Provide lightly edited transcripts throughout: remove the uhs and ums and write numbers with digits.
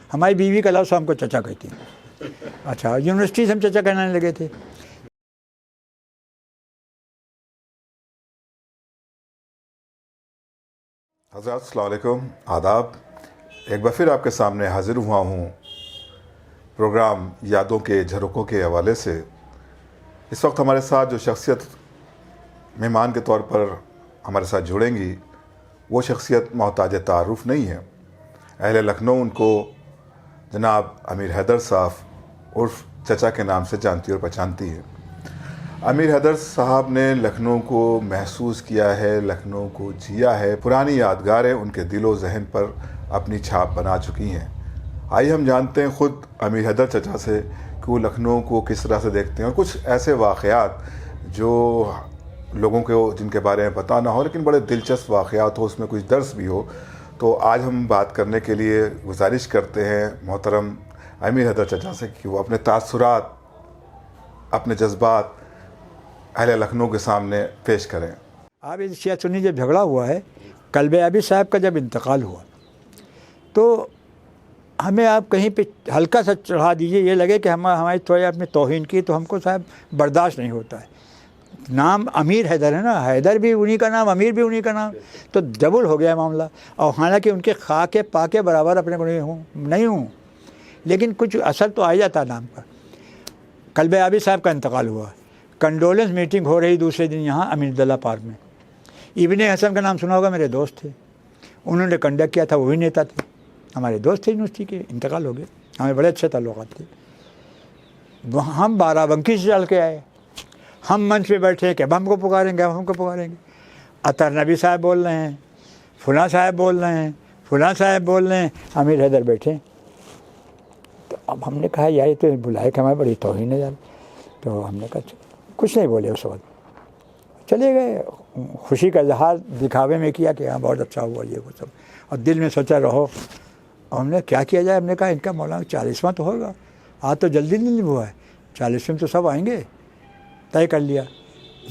ہماری بیوی کا لفظ ہم کو چچا کہتی ہیں. اچھا یونیورسٹی سے ہم چچا کہنے لگے تھے. حضرات السلام علیکم، آداب. ایک بار پھر آپ کے سامنے حاضر ہوا ہوں پروگرام یادوں کے جھروکوں کے حوالے سے. اس وقت ہمارے ساتھ جو شخصیت مہمان کے طور پر ہمارے ساتھ جڑیں گی وہ شخصیت محتاج تعارف نہیں ہے. اہل لکھنؤ ان کو جناب امیر حیدر صاحب عرف چچا کے نام سے جانتی اور پہچانتی ہے. امیر حیدر صاحب نے لکھنؤ کو محسوس کیا ہے، لکھنؤ کو جیا ہے. پرانی یادگاریں ان کے دل و ذہن پر اپنی چھاپ بنا چکی ہیں. آئیے ہم جانتے ہیں خود امیر حیدر چچا سے کہ وہ لکھنؤ کو کس طرح سے دیکھتے ہیں، اور کچھ ایسے واقعات جو لوگوں کو جن کے بارے میں پتہ نہ ہو لیکن بڑے دلچسپ واقعات ہو، اس میں کچھ درس بھی ہو. تو آج ہم بات کرنے کے لیے گزارش کرتے ہیں محترم امیر حیدر چچا سے کہ وہ اپنے تاثرات، اپنے جذبات اہل لکھنؤ کے سامنے پیش کریں. آپ اس شیعہ سنی جب جھگڑا ہوا ہے، کلب ابی صاحب کا جب انتقال ہوا تو ہمیں آپ کہیں پہ ہلکا سا چڑھا دیجئے، یہ لگے کہ ہماری تھوڑی اپنی توہین کی تو ہم کو صاحب برداشت نہیں ہوتا ہے. نام امیر حیدر ہے نا، حیدر بھی انہی کا نام، امیر بھی انہی کا نام، تو ڈبل ہو گیا معاملہ. اور حالانکہ ان کے خاک پا کے برابر اپنے کو نہیں ہوں لیکن کچھ اثر تو آ جاتا نام کا. کلب ابی صاحب کا انتقال ہوا، کنڈولنس میٹنگ ہو رہی دوسرے دن یہاں امین عبداللہ پارک میں. ابن حسن کا نام سنا ہوگا، میرے دوست تھے، انہوں نے کنڈکٹ کیا تھا، وہی نیتا تھے، ہمارے دوست تھے یونیورسٹی کے، انتقال ہو گئے. ہمیں بڑے اچھے تعلقات تھے. ہم بارہ بنکی سے چل کے آئے، ہم منچ پہ بیٹھے کہ اب ہم کو پکاریں گے، اب ہم کو پکاریں گے. عطر نبی صاحب بول رہے ہیں، فلاں صاحب بول رہے ہیں، فلاں صاحب بول رہے ہیں، امیر حیدر بیٹھے. تو اب ہم نے کہا یار یہ تو بلائے کہ ہمیں بڑی توہین ہے یار. تو ہم نے کہا کچھ نہیں بولے اس وقت، چلے گئے. خوشی کا اظہار دکھاوے میں کیا کہ ہاں بہت اچھا ہوا یہ وہ سب، اور دل میں سوچا رہو. اور ہم نے کیا کیا جائے، ہم نے کہا ان کا مولانا 40واں تو ہوگا، آج تو جلدی نہیں ہوا ہے، 40ویں تو سب آئیں گے. طے کر لیا.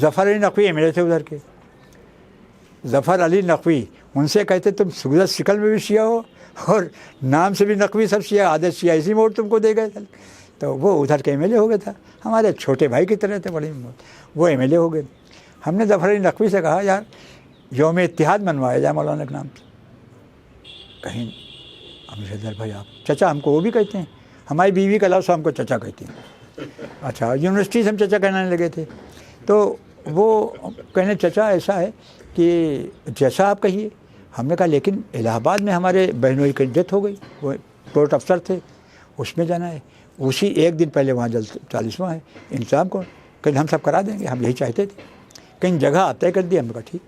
ظفر علی نقوی میرے تھے ادھر کے، ظفر علی نقوی، ان سے کہتے تم صورت شکل میں بھی شیعہ ہو اور نام سے بھی نقوی، سب شیعہ، عادت شیعہ، اسی موڑ تم کو دے گئے. تو وہ ادھر کے ایم ایل اے ہو گیا تھا، ہمارے چھوٹے بھائی کی طرح تھے بڑے، وہ ایم ایل اے ہو گئے. ہم نے ظفر علی نقوی سے کہا یار یوم اتحاد منوایا جائے مولانا کے نام سے. کہیں امیر حیدر بھائی آپ چچا، ہم کو وہ بھی کہتے ہیں، ہماری بیوی کا لفظ ہم کو چچا کہتی ہیں. اچھا یونیورسٹی سے ہم چچا کہنے لگے تھے. تو وہ کہنے چچا ایسا ہے کہ جیسا آپ کہیے. ہم نے کہا لیکن الہ آباد میں ہمارے بہنوئی کی ڈیتھ ہو گئی، وہ کورٹ افسر تھے، اس میں جانا ہے. اسی ایک دن پہلے وہاں 40واں ہے، انتظام کو کہیں ہم سب کرا دیں گے، ہم یہی چاہتے تھے. کہیں جگہ طے کر دی. ہم نے کہا ٹھیک.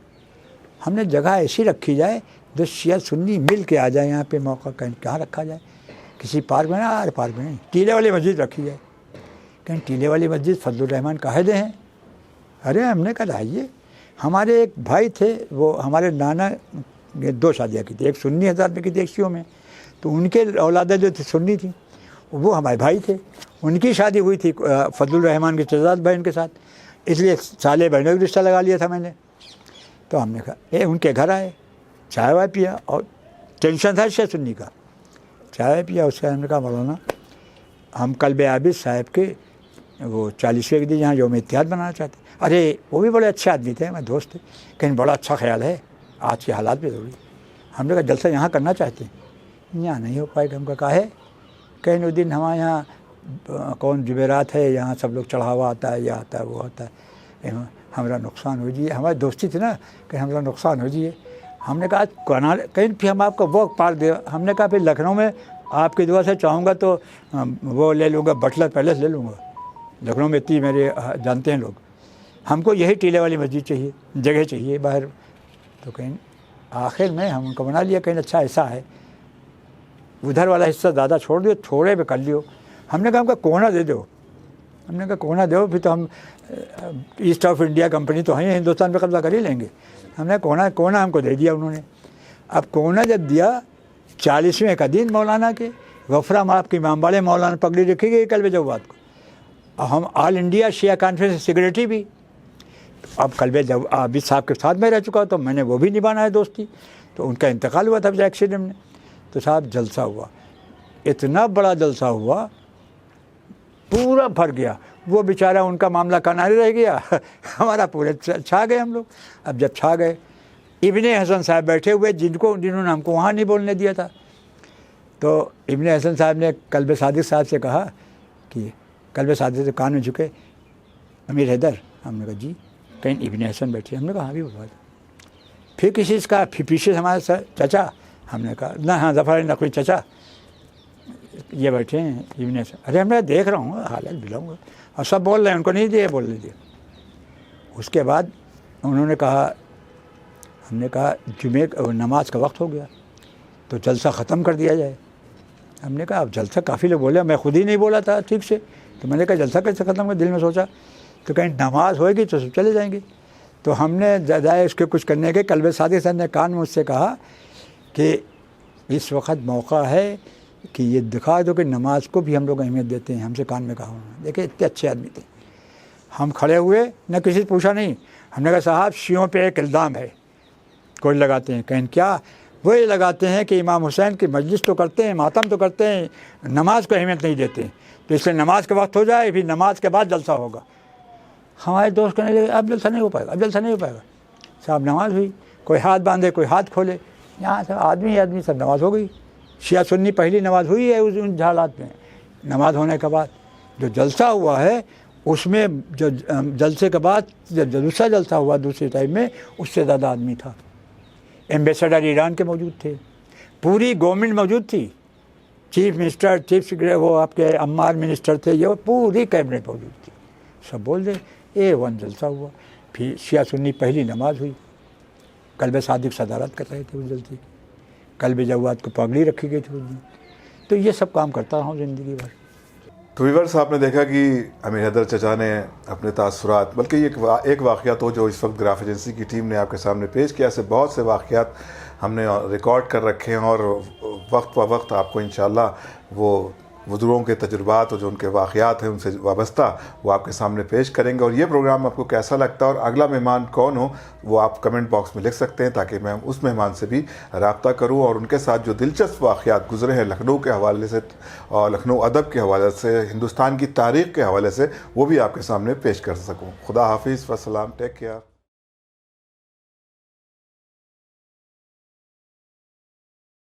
ہم نے جگہ ایسی رکھی جائے جو شیعہ سنی مل کے آ جائے. یہاں پہ موقع کہاں رکھا جائے، کسی پارک میں نا، پارک میں نہیں، ٹیلے والی مسجد رکھی جائے. کہیں ٹیلے والی مسجد فضل الرحمان قاہد ہیں. ارے ہم نے کہا آئیے. ہمارے ایک بھائی تھے، وہ ہمارے نانا نے 2 شادیاں کی تھی، ایک سنی حضرات میں کی تھی، ایک شیعوں میں. تو ان کے اولادیں جو تھی سنی تھیں، وہ ہمارے بھائی تھے. ان کی شادی ہوئی تھی فضل الرحمان کے شہزاد بہن کے ساتھ، اس لیے سالے بہنوں کا رشتہ لگا لیا تھا میں نے. تو ہم نے کہا ان کے گھر آئے، چائے وائے پیا، اور ٹینشن تھا شیعہ سنی کا. چائے پیا، اس کے ہم نے کہا مولانا ہم کلب ابی صاحب کے وہ 40ویں کے دن یہاں یوم اتحاد بنانا چاہتے ہیں. ارے وہ بھی بڑے اچھے آدمی تھے، ہمارے دوست تھے، کہیں بڑا اچھا خیال ہے، آج کے حالات بھی ضروری. ہم نے کہا جلسہ یہاں کرنا چاہتے ہیں، یہاں نہیں ہو پائے گا. ہم کہا ہے کہیں اس دن ہمارے یہاں کون جمعرات ہے، یہاں سب لوگ چڑھاوا آتا ہے، یہ آتا ہے وہ آتا ہے، ہمارا نقصان ہو جائے. ہماری دوستی تھی نا کہ ہمارا نقصان ہو جائے. ہم نے کہا کہیں پھر ہم آپ کو وہ پار دے. ہم نے کہا پھر لکھنؤ میں آپ کی دعا سے چاہوں گا تو وہ لے لوں گا، بٹلر پیلس لے لوں گا. لکھنؤ میں اتنی میرے جانتے ہیں لوگ. ہم کو یہی ٹیلے والی مسجد چاہیے، جگہ چاہیے باہر. تو کہیں آخر میں ہم ان کو بنا لیا. کہیں اچھا ایسا ہے ادھر والا حصہ زیادہ چھوڑ دیو، تھوڑے پہ کر لیو. ہم نے کہا ہم کا کونا دے دو. ہم نے کہا کونا دو، پھر تو ہم ایسٹ آف انڈیا کمپنی تو ہیں، ہندوستان پہ قبضہ کر ہی لیں گے. ہم نے کونا ہم کو دے دیا انہوں نے. اب کونا جب دیا 40ویں کا دن مولانا کے، غفرہ آپ کی امام والے مولانا پگڑی رکھی گئی کل جواد کو. ہم آل انڈیا شیعہ کانفرنس سیکریٹری بھی. اب کلب ابی صاحب کے ساتھ میں رہ چکا تو میں نے وہ بھی نبھانا ہے دوستی. تو ان کا انتقال ہوا تھا ایکسیڈنٹ میں. تو صاحب جلسہ ہوا، اتنا بڑا جلسہ ہوا, پورا بھر گیا. وہ بیچارہ ان کا معاملہ کنارے رہ گیا, ہمارا پورے چھا گئے ہم لوگ. اب جب چھا گئے, ابن حسن صاحب بیٹھے ہوئے جنہوں نے ہم کو وہاں نہیں بولنے دیا تھا. تو ابن حسن صاحب نے قلب صادق صاحب سے کہا کہ قلب صادق سے کان میں جھکے, امیر حیدر. ہم نے کہا جی. کہیں ابن حسن بیٹھے, ہم نے کہا ہاں بھی بات. پھر کسی کا پیچھے سے ہمارے چچا, ہم نے کہا نہ, ہاں ظفر علی نقوی چچا یہ بیٹھے ہیں ابن حسن. ارے میں دیکھ رہا ہوں حالت بلاؤں گا, اور سب بول رہے ہیں, ان کو نہیں دیا بولنے دیا. اس کے بعد انہوں نے کہا, ہم نے کہا جمعے نماز کا وقت ہو گیا تو جلسہ ختم کر دیا جائے. ہم نے کہا اب جلسہ کافی لوگ بولے, میں خود ہی نہیں بولا تھا ٹھیک سے, تو میں نے کہا جلسہ کیسے ختم کر, دل میں سوچا تو کہیں نماز ہوئے گی تو سب چلے جائیں گے. تو ہم نے جائے اس کے کچھ کرنے کے, قلب صادق صاحب نے کان میں مجھ سے کہا کہ اس وقت موقع ہے کہ یہ دکھا دو کہ نماز کو بھی ہم لوگ اہمیت دیتے ہیں. ہم سے کان میں کہا انہوں نے, دیکھیں اتنے اچھے آدمی تھے. ہم کھڑے ہوئے, نہ کسی سے پوچھا نہیں. ہم نے کہا صاحب شیعوں پہ ایک الزام ہے, کوئی لگاتے ہیں. کہیں کیا؟ وہ یہ لگاتے ہیں کہ امام حسین کی مجلس تو کرتے ہیں, ماتم تو کرتے ہیں, نماز کو اہمیت نہیں دیتے ہیں, تو اس لیے نماز کا وقت ہو جائے پھر نماز کے بعد جلسہ ہوگا. ہمارے دوست کہنے لگے اب جلسہ نہیں ہو پائے گا, اب جلسہ نہیں ہو پائے گا. صاحب نماز ہوئی, کوئی ہاتھ باندھے کوئی ہاتھ کھولے, یہاں سے آدمی سب نماز ہو گئی. شیعہ سنی پہلی نماز ہوئی ہے ان حالات میں. نماز ہونے کے بعد جو جلسہ ہوا ہے اس میں جو جلسے کے بعد جب دوسرا جلسہ ہوا دوسرے ٹائم میں, اس سے زیادہ آدمی تھا. ایمبیسڈر ایران کے موجود تھے, پوری گورنمنٹ موجود تھی, چیف منسٹر, چیف سیکرٹری, وہ آپ کے عمار منسٹر تھے, یہ پوری کیبنٹ موجود تھی. سب بول دیں A1 جلسہ ہوا. پھر شیعہ سنی پہلی نماز ہوئی, قلب صادق صدارت کر رہے تھے اس جلسے کی, قلب جواد کو پگڑی رکھی گئی تھی اس دن. تو یہ سب کام کرتا ہوں زندگی بھر. تو ویورس آپ نے دیکھا کہ امیر حیدر چچا نے اپنے تاثرات, بلکہ یہ ایک واقعہ تو جو اس وقت گراف ایجنسی کی ٹیم نے آپ کے سامنے پیش کیا, ایسے بہت سے واقعات ہم نے ریکارڈ کر رکھے ہیں, اور وقت بہ وقت آپ کو انشاءاللہ وہ بزرگوں کے تجربات اور جو ان کے واقعات ہیں ان سے وابستہ وہ آپ کے سامنے پیش کریں گے. اور یہ پروگرام آپ کو کیسا لگتا ہے اور اگلا مہمان کون ہو وہ آپ کمنٹ باکس میں لکھ سکتے ہیں, تاکہ میں اس مہمان سے بھی رابطہ کروں اور ان کے ساتھ جو دلچسپ واقعات گزرے ہیں لکھنؤ کے حوالے سے اور لکھنؤ ادب کے حوالے سے, ہندوستان کی تاریخ کے حوالے سے, وہ بھی آپ کے سامنے پیش کر سکوں. خدا حافظ, والسلام, ٹیک کیئر.